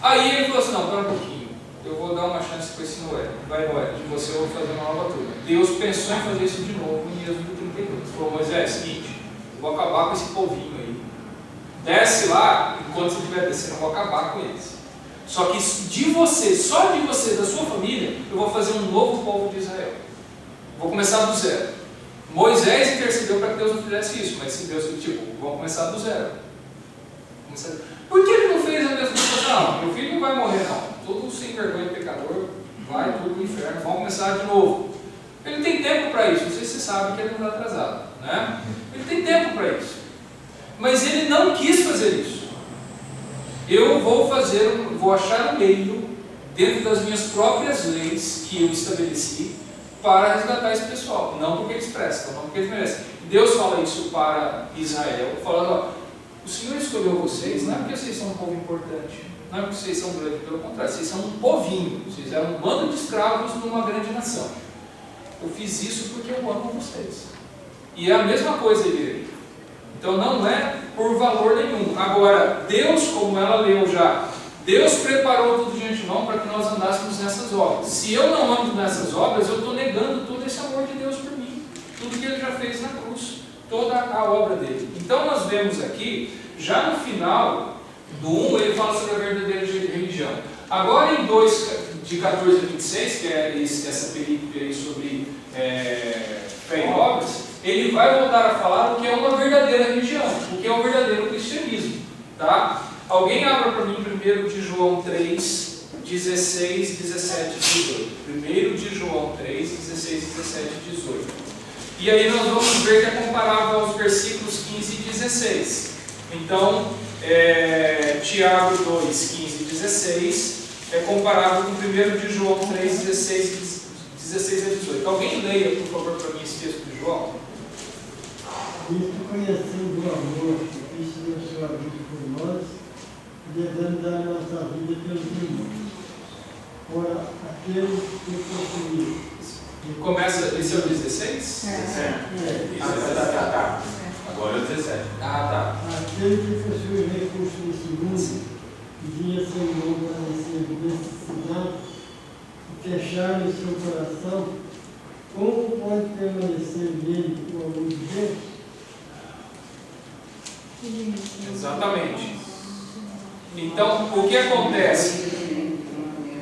Aí ele falou assim, não, espera um pouquinho. Eu vou dar uma chance com esse Noé. Vai, Noé, de você eu vou fazer uma nova turma. Deus pensou em fazer isso de novo em Êxodo 32. Ele falou, Moisés, seguinte, eu vou acabar com esse povinho aí. Desce lá, enquanto você estiver descendo, eu vou acabar com eles. Só que de você, só de você, da sua família, eu vou fazer um novo povo de Israel. Vou começar do zero. Moisés intercedeu para que Deus não fizesse isso, mas se Deus, vamos começar do zero. Por que ele não fez a mesma coisa? Não, meu filho não vai morrer não. Todo sem vergonha pecador, vai tudo no inferno, vamos começar de novo. Ele tem tempo para isso, não sei se você sabe que ele não está atrasado, né? Ele tem tempo para isso. Mas ele não quis fazer isso. Eu vou achar um meio, dentro das minhas próprias leis que eu estabeleci, para resgatar esse pessoal. Não porque eles prestam, não porque eles merecem. Deus fala isso para Israel, falando, ó, o Senhor escolheu vocês, não é porque vocês são um povo importante, não é porque vocês são grandes, pelo contrário, vocês são um povinho, vocês eram um bando de escravos numa grande nação. Eu fiz isso porque eu amo vocês. E é a mesma coisa, igreja. Então não é por valor nenhum. Agora, Deus, como ela leu já, Deus preparou tudo de antemão para que nós andássemos nessas obras. Se eu não ando nessas obras, eu estou negando todo esse amor de Deus por mim. Tudo que Ele já fez na cruz. Toda a obra dele. Então nós vemos aqui, já no final do 1, ele fala sobre a verdadeira religião. Agora em 2, de 14 a 26, que é essa perícope aí sobre fé e obras, ele vai voltar a falar o que é uma verdadeira religião, o que é um verdadeiro cristianismo. Tá? Alguém abra para mim 1 de João 3, 16, 17 e 18. 1 de João 3, 16, 17 e 18. E aí nós vamos ver que é comparável aos versículos 15 e 16. Então, Tiago 2, 15 e 16 é comparável com 1 de João 3, 16 a 18. Alguém leia, por favor, para mim esse texto de João? Isto conhecendo o amor que Cristo deu sua vida por nós, devemos dar nossa vida pelos irmãos. Ora, aquele que possuía. Começa, esse é o 16? Tá. Agora é o 17. Ah, tá. Aquele que possui o recurso desse mundo, devia ser irmão para receber necessidade e fechar no seu coração, como pode permanecer nele o amor de Deus? Exatamente. Então, o que acontece?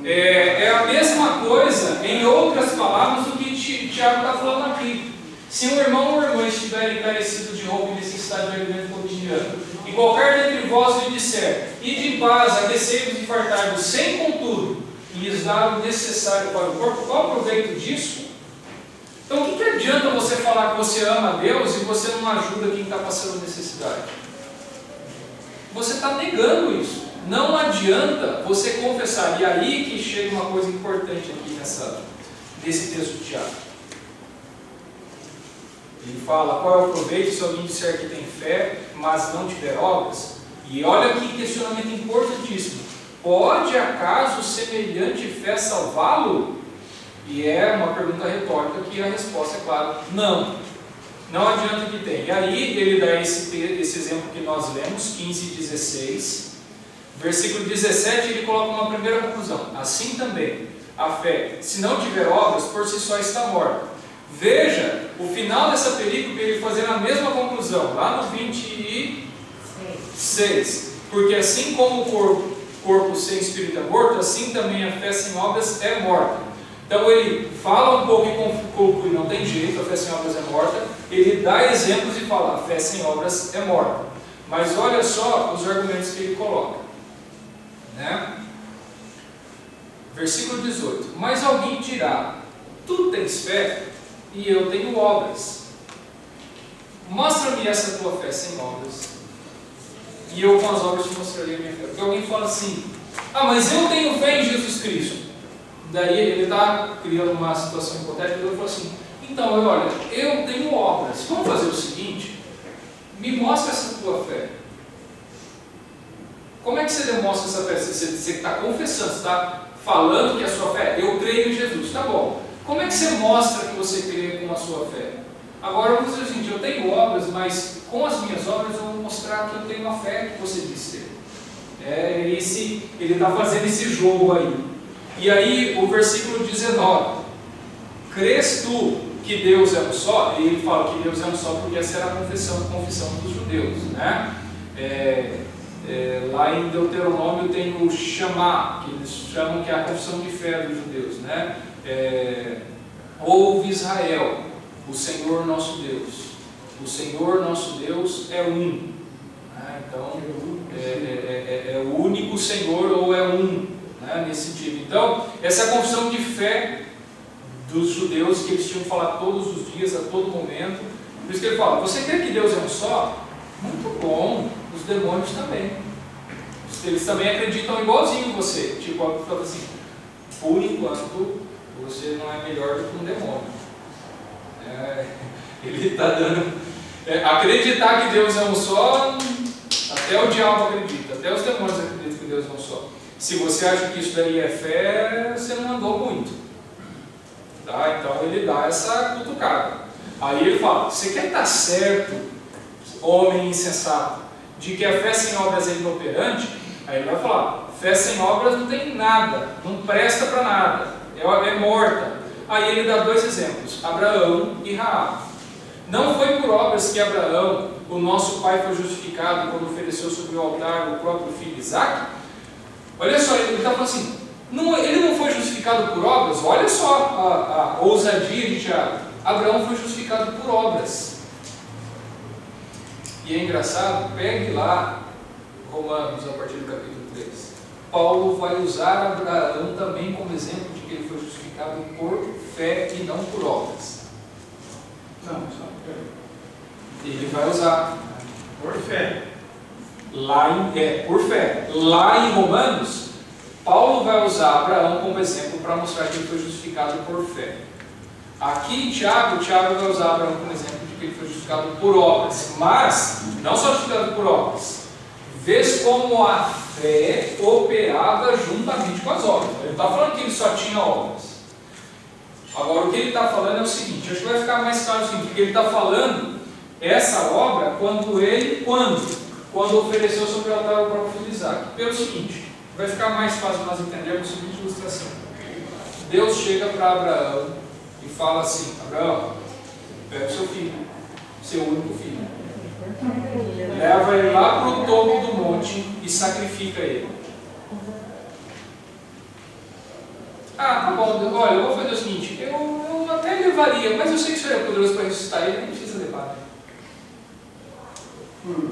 É a mesma coisa, em outras palavras, do que Tiago está falando aqui. Se um irmão ou irmã estiverem carecidos de roupa e necessidade de alimento cotidiano, e qualquer dentre vós lhe disser, ide em paz, aquecei-vos e fartai-vos, sem contudo lhes dar o necessário para o corpo, qual o proveito disso? Então, o que adianta você falar que você ama a Deus e você não ajuda quem está passando necessidade? Você está negando isso. Não adianta você confessar. E aí que chega uma coisa importante aqui nesse texto de Tiago. Ele fala, qual é o proveito se alguém disser que tem fé, mas não tiver obras? E olha que questionamento importantíssimo. Pode acaso semelhante fé salvá-lo? E é uma pergunta retórica que a resposta é clara, não. Não adianta que tenha. E aí ele dá esse exemplo que nós lemos, 15 e 16. Versículo 17, ele coloca uma primeira conclusão. Assim também, a fé, se não tiver obras, por si só está morta. Veja, o final dessa perícope, ele fazendo a mesma conclusão, lá no 26. Porque assim como o corpo sem espírito é morto, assim também a fé sem obras é morta. Então ele fala um pouco e conclui, não tem jeito, a fé sem obras é morta. Ele dá exemplos e fala, a fé sem obras é morta. Mas olha só os argumentos que ele coloca. Né? Versículo 18. Mas alguém dirá, tu tens fé e eu tenho obras. Mostra-me essa tua fé sem obras, e eu com as obras te mostrarei a minha fé. Porque alguém fala assim, mas eu tenho fé em Jesus Cristo. Daí ele está criando uma situação hipotética, e ele fala assim, então, olha, eu tenho obras, vamos fazer o seguinte, me mostra essa tua fé. Como é que você demonstra essa fé? Você está confessando, você está falando que a sua fé, eu creio em Jesus, tá bom. Como é que você mostra que você crê com a sua fé? Agora eu vou dizer o seguinte, eu tenho obras, mas com as minhas obras eu vou mostrar que eu tenho a fé que você disse ter. Ele está fazendo esse jogo aí. E aí o versículo 19, crês tu que Deus é um só? E ele fala que Deus é um só porque essa era a confissão dos judeus, né? Lá em Deuteronômio tem o Shamá, que eles chamam que é a confissão de fé dos judeus, né? Ouve Israel, o Senhor nosso Deus. O Senhor nosso Deus é um. Né? Então, é o único Senhor ou é um, né? Nesse sentido. Então, essa é a confissão de fé dos judeus que eles tinham que falar todos os dias, a todo momento. Por isso que ele fala, você crê que Deus é um só? Muito bom, os demônios também. Eles também acreditam igualzinho você. Tipo, fala assim, por enquanto, você não é melhor do que um demônio. Ele está dando... acreditar que Deus é um só, até o diabo acredita, até os demônios acreditam que Deus é um só. Se você acha que isso daí é fé, você não andou muito. Tá? Então ele dá essa cutucada. Aí ele fala, você quer estar certo, homem insensato, de que a fé sem obras é inoperante? Aí ele vai falar, fé sem obras não tem nada, não presta para nada, é morta. Aí ele dá dois exemplos, Abraão e Raabe. Não foi por obras que Abraão, o nosso pai, foi justificado quando ofereceu sobre o altar o próprio filho Isaque? Olha só, ele está falando assim, ele não foi justificado por obras? Olha só a ousadia de Tiago. Abraão foi justificado por obras. E é engraçado, pegue lá Romanos, a partir do capítulo 3. Paulo vai usar Abraão também como exemplo de que ele foi justificado por fé e não por obras. Não, Ele vai usar por fé. Por fé. Lá em Romanos, Paulo vai usar Abraão como exemplo para mostrar que ele foi justificado por fé. Aqui em Tiago vai usar Abraão como exemplo de que ele foi justificado por obras. Mas, não só justificado por obras, vês como a fé operava juntamente com as obras. Ele não está falando que ele só tinha obras. Agora, o que ele está falando é o seguinte, acho que vai ficar mais claro o seguinte, porque ele está falando essa obra quando ofereceu sobre o altar o próprio filho Isaque. Pelo seguinte, vai ficar mais fácil nós entendermos a seguinte ilustração. Deus chega para Abraão e fala assim, Abraão, pega o seu filho, seu único filho, leva ele lá para o topo do monte e sacrifica ele. Tá bom, olha, eu vou fazer o seguinte, eu até levaria, mas eu sei que o Senhor é poderoso para ressuscitar ele, nem precisa levar.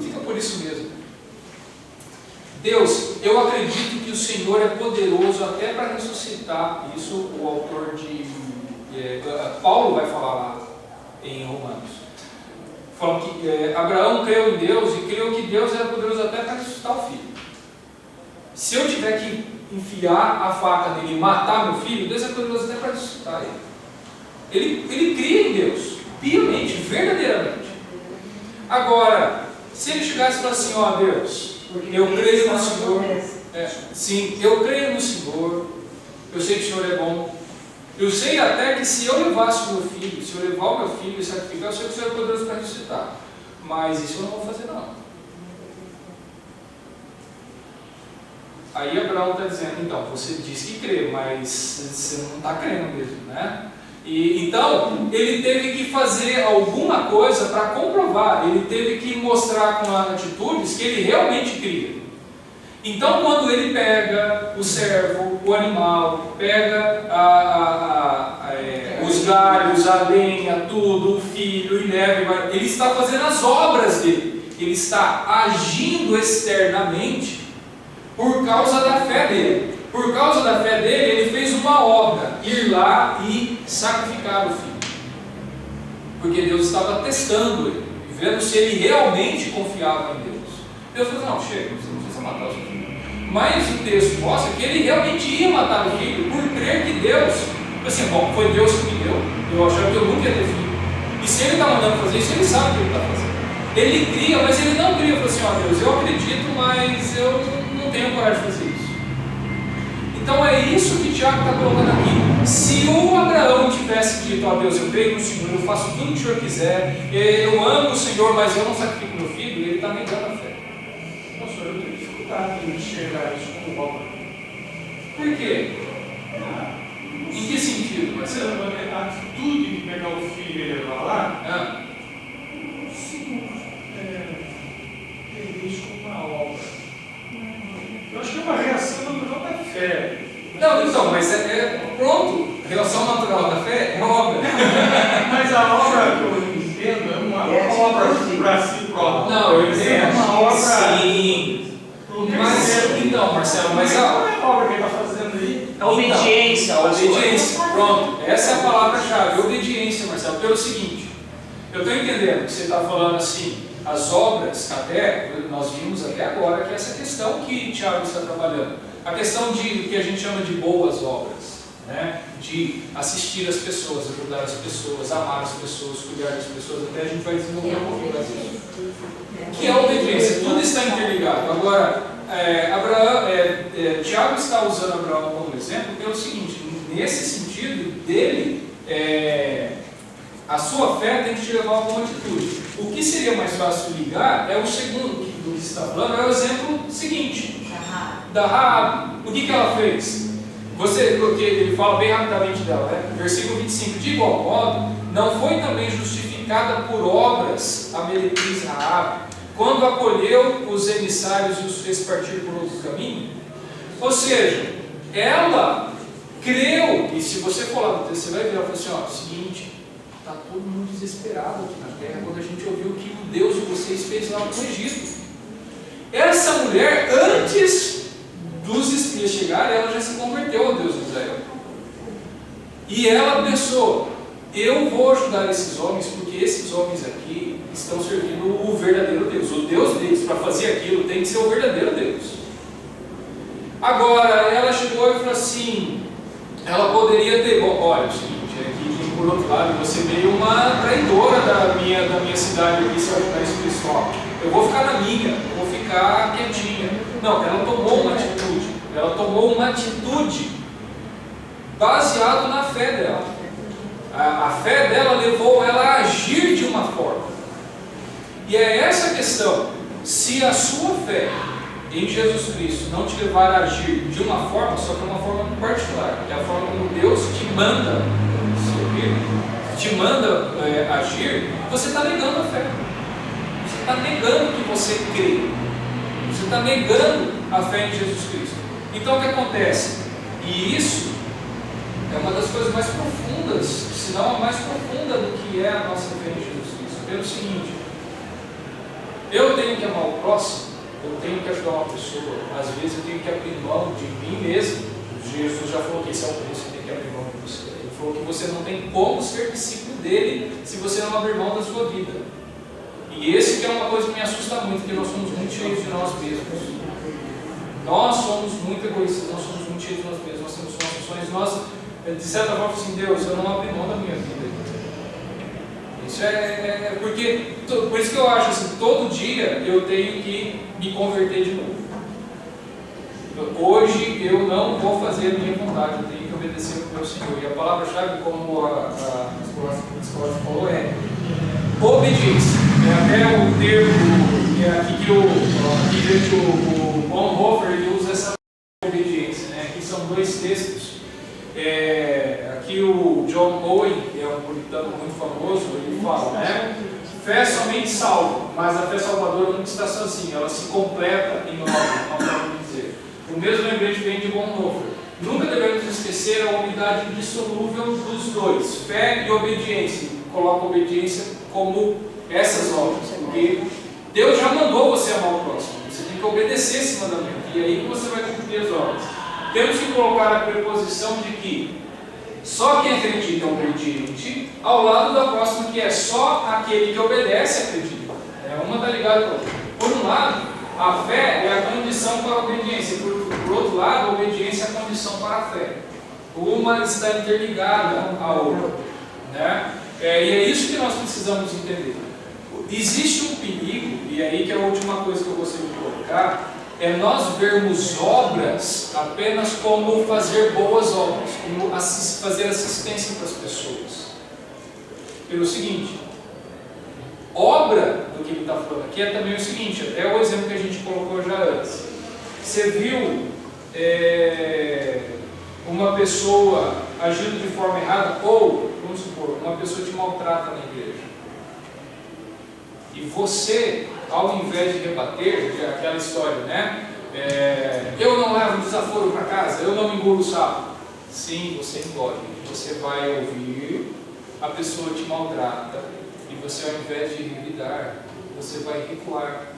Fica por isso mesmo. Deus, eu acredito que o Senhor é poderoso até para ressuscitar. Isso o autor de Paulo vai falar lá em Romanos. Falando que Abraão creu em Deus e creu que Deus era poderoso até para ressuscitar o filho. Se eu tiver que enfiar a faca nele e matar meu filho, Deus é poderoso até para ressuscitar ele. Ele cria em Deus, piamente, verdadeiramente. Agora, se ele chegasse e falasse assim, ó Deus, eu creio no Senhor, sim, eu creio no Senhor, eu sei que o Senhor é bom, eu sei até que se eu levasse o meu filho, se eu levar o meu filho e sacrificar, eu sei que o Senhor é poderoso para ressuscitar, mas isso eu não vou fazer não. Aí Abraão está dizendo, então, você disse que crê, mas você não está crendo mesmo, né? E então, ele teve que fazer alguma coisa para comprovar, ele teve que mostrar com atitudes que ele realmente cria. Então, quando ele pega o servo, o animal, pega os galhos, a lenha, tudo, o filho, e leva, ele está fazendo as obras dele, ele está agindo externamente por causa da fé dele. Por causa da fé dele, ele fez uma obra, ir lá e sacrificar o filho. Porque Deus estava testando ele, vendo se ele realmente confiava em Deus. Deus falou, não, chega, você não precisa matar o seu filho. Mas o texto mostra que ele realmente ia matar o filho, por crer que Deus, assim, bom, foi Deus que me deu, eu achava que eu nunca ia ter filho. E se ele está mandando fazer isso, ele sabe o que ele está fazendo. Ele cria, mas ele não cria, falou assim, ó Deus, eu acredito, mas eu não tenho coragem de fazer isso. Então é isso que Tiago está colocando aqui. Se o Abraão tivesse dito, ó Deus, eu creio no Senhor, eu faço tudo o que o Senhor quiser, eu amo o Senhor, mas eu não sacrifico meu filho, ele está negando a fé. Pastor, eu tenho dificuldade em enxergar isso como obra. Por quê? Em que sentido? Mas a atitude de pegar o filho e levar lá, Ah. sim, tem risco obra. Eu acho que é uma reação natural da fé. Não, então, mas pronto. Relação natural da fé é obra. Mas a obra que eu entendo é uma obra para si próprio. Não, eu entendo. É uma obra. Sim. Mas, então, Marcelo, mas qual é a obra que ele está fazendo aí? A obediência. Então, a obediência. Pronto. Essa é a palavra-chave. Obediência, Marcelo. Pelo seguinte, eu estou entendendo que você está falando assim, as obras, até, nós vimos até agora que essa questão que Tiago está trabalhando, a questão de que a gente chama de boas obras, né? De assistir as pessoas, ajudar as pessoas, amar as pessoas, cuidar das pessoas, até a gente vai desenvolver um pouquinho mais isso. Que é a obediência, tudo está interligado. Agora, Tiago está usando Abraão como exemplo pelo seguinte, nesse sentido dele, a sua fé tem que te levar a alguma atitude. O que seria mais fácil ligar é o segundo que está falando, é o exemplo seguinte, da Raabe. O que ela fez? Porque ele fala bem rapidamente dela, né? Versículo 25, de igual modo, não foi também justificada por obras a meretriz Raabe, quando acolheu os emissários e os fez partir por outro caminho? Ou seja, ela creu, e se você for lá no texto, você vai ver, ela falou assim, ó, seguinte, está todo mundo desesperado aqui na terra, quando a gente ouviu o que o Deus de vocês fez lá no Egito. Essa mulher, antes dos espias chegarem, ela já se converteu ao Deus de Israel. E ela pensou, eu vou ajudar esses homens, porque esses homens aqui estão servindo o verdadeiro Deus. O Deus deles, para fazer aquilo, tem que ser o verdadeiro Deus. Agora, ela chegou e falou assim, ela poderia ter, olha, é o seguinte, aqui por outro lado, você veio uma traidora da minha cidade aqui, se ajudar esse pessoal. Eu vou ficar na minha, eu vou ficar quietinha. Não, ela tomou uma atitude. Ela tomou uma atitude baseada na fé dela. A fé dela levou ela a agir de uma forma. E é essa a questão. Se a sua fé em Jesus Cristo não te levar a agir de uma forma, só que é uma forma particular, que é a forma como Deus te manda servir, te manda agir, você está negando a fé. Você está negando que você crê. Você está negando a fé em Jesus Cristo. Então o que acontece? E isso é uma das coisas mais profundas, se não a mais profunda do que é a nossa fé em Jesus Cristo. Pelo seguinte, eu tenho que amar o próximo, eu tenho que ajudar uma pessoa, às vezes eu tenho que abrir mão de mim mesmo. Jesus já falou que esse é o preço que tem que abrir mão de você. Ele falou que você não tem como ser discípulo dele se você não abrir mão da sua vida. E esse que é uma coisa que me assusta muito, que nós somos muito cheios de nós mesmos. Nós somos muito egoístas, nós somos muito cheios de nós mesmos, nós temos nossos sonhos, nós, de certa forma, assim, Deus, eu não abri mão da minha vida. Isso porque, por isso que eu acho assim, todo dia eu tenho que me converter de novo. Hoje eu não vou fazer a minha vontade, eu tenho que obedecer ao meu Senhor. E a palavra-chave, como a escola falou, é obediência. É até o termo aqui que o Bonhoeffer ele usa essa obediência. Né? Aqui são dois textos. Aqui o John Owen, que é um puritano muito famoso, ele fala, né? Fé somente salva, mas a fé salvadora nunca está sozinha, ela se completa em nós, uma forma de dizer. O mesmo lembrete vem de Bonhoeffer. Nunca devemos esquecer a unidade indissolúvel dos dois, fé e obediência. Coloca a obediência como essas obras, porque Deus já mandou você amar o próximo, você tem que obedecer esse mandamento, e aí que você vai cumprir as obras. Temos que colocar a preposição de que só quem acredita é obediente, ao lado da próxima, que é só aquele que obedece acredita. Uma está ligada com a outra. Por um lado, a fé é a condição para a obediência, por outro lado, a obediência é a condição para a fé. Uma está interligada à outra. Né? E é isso que nós precisamos entender. Existe um perigo, e aí que é a última coisa que eu gostaria de colocar, é nós vermos obras apenas como fazer boas obras, como fazer assistência para as pessoas. Pelo seguinte, obra do que ele está falando aqui é também o seguinte, até o exemplo que a gente colocou já antes. Você viu uma pessoa agindo de forma errada, ou, vamos supor, uma pessoa te maltrata na igreja. E você, ao invés de rebater, que é aquela história, né? Eu não levo desaforo para casa, eu não engulo o sapo. Sim, você engole. Você vai ouvir, a pessoa te maltrata, e você, ao invés de revidar, você vai recuar.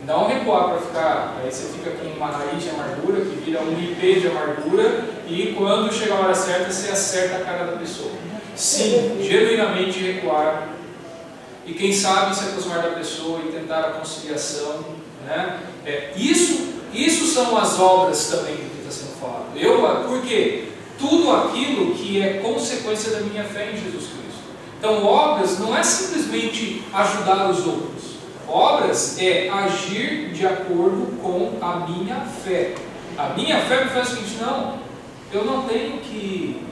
Não recuar para ficar, aí você fica com uma raiz de amargura, que vira um IP de amargura, e quando chega a hora certa, você acerta a cara da pessoa. Sim, genuinamente recuar, e quem sabe se aproximar da pessoa e tentar a conciliação, né? Isso são as obras também que está sendo falado. Por quê? Tudo aquilo que é consequência da minha fé em Jesus Cristo. Então, obras não é simplesmente ajudar os outros. Obras é agir de acordo com a minha fé. A minha fé me faz o seguinte: não, eu não tenho que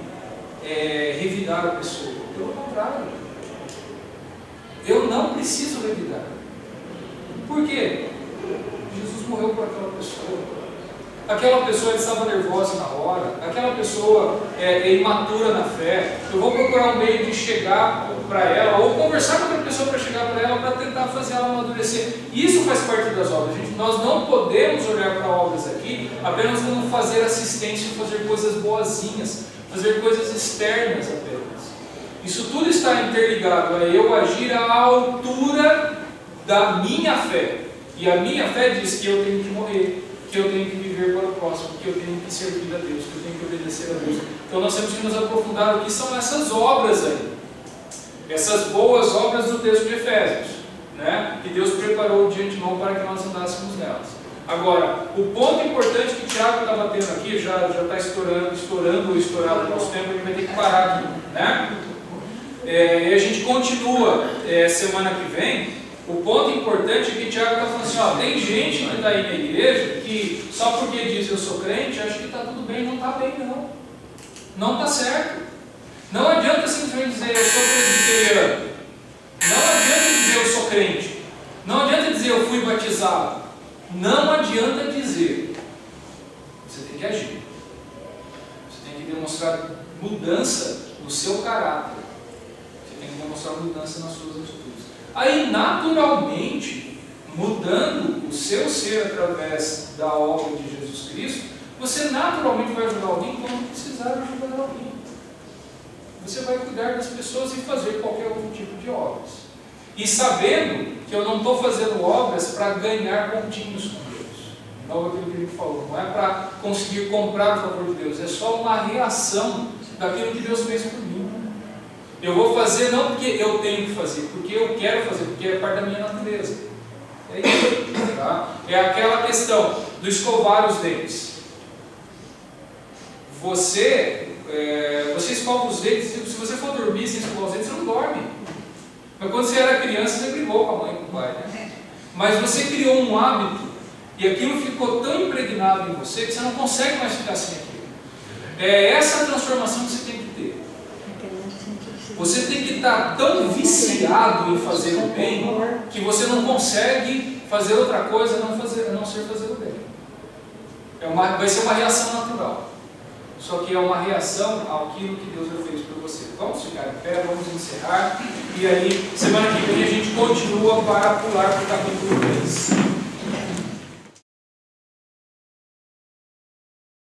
revidar a pessoa. Pelo contrário, eu não preciso revidar. Por quê? Jesus morreu por aquela pessoa. Aquela pessoa estava nervosa na hora, aquela pessoa é imatura na fé. Eu vou procurar um meio de chegar para ela, ou conversar com outra pessoa para chegar para ela, para tentar fazer ela amadurecer. Isso faz parte das obras, gente. Nós não podemos olhar para obras aqui apenas como fazer assistência, fazer coisas boazinhas, fazer coisas externas apenas. Isso tudo está interligado a eu agir à altura da minha fé. E a minha fé diz que eu tenho que morrer, que eu tenho que viver para o próximo, que eu tenho que servir a Deus, que eu tenho que obedecer a Deus. Então nós temos que nos aprofundar no que são essas obras aí. Essas boas obras do texto de Efésios, né? Que Deus preparou de antemão para que nós andássemos nelas. Agora, o ponto importante que o Tiago está batendo aqui, já está estourado o nosso tempo, a gente vai ter que parar aqui, né? E a gente continua semana que vem. O ponto importante é que o Tiago está falando assim, tem gente que está aí na igreja que só porque diz eu sou crente, acha que está tudo bem. Não está bem, não. Não está certo. Não adianta simplesmente dizer eu sou presbiteriano. Não adianta dizer eu sou crente. Não adianta dizer eu fui batizado. Não adianta dizer. Você tem que agir. Você tem que demonstrar mudança no seu caráter. Você tem que demonstrar mudança nas suas atitudes. Aí, naturalmente, mudando o seu ser através da obra de Jesus Cristo, você naturalmente vai ajudar alguém quando precisar ajudar alguém. Você vai cuidar das pessoas e fazer qualquer outro tipo de obras. E sabendo que eu não estou fazendo obras para ganhar pontinhos com Deus. Não é aquilo que ele falou. Não é para conseguir comprar o favor de Deus. É só uma reação daquilo que Deus fez por mim. Eu vou fazer não porque eu tenho que fazer, porque eu quero fazer, porque é parte da minha natureza. É isso. Tá? É aquela questão do escovar os dentes. Você escova os dentes, se você for dormir sem escovar os dentes, você não dorme. Mas quando você era criança, você brigou com a mãe e com o pai, né? Mas você criou um hábito, e aquilo ficou tão impregnado em você, que você não consegue mais ficar sem aquilo. É essa transformação que você tem que ter. Você tem que estar tão viciado em fazer o bem, que você não consegue fazer outra coisa a não ser fazer o bem. Vai ser uma reação natural. Só que é uma reação àquilo que Deus já fez por você. Vamos ficar em pé, vamos encerrar. E aí, semana que vem a gente continua para pular para o capítulo 3.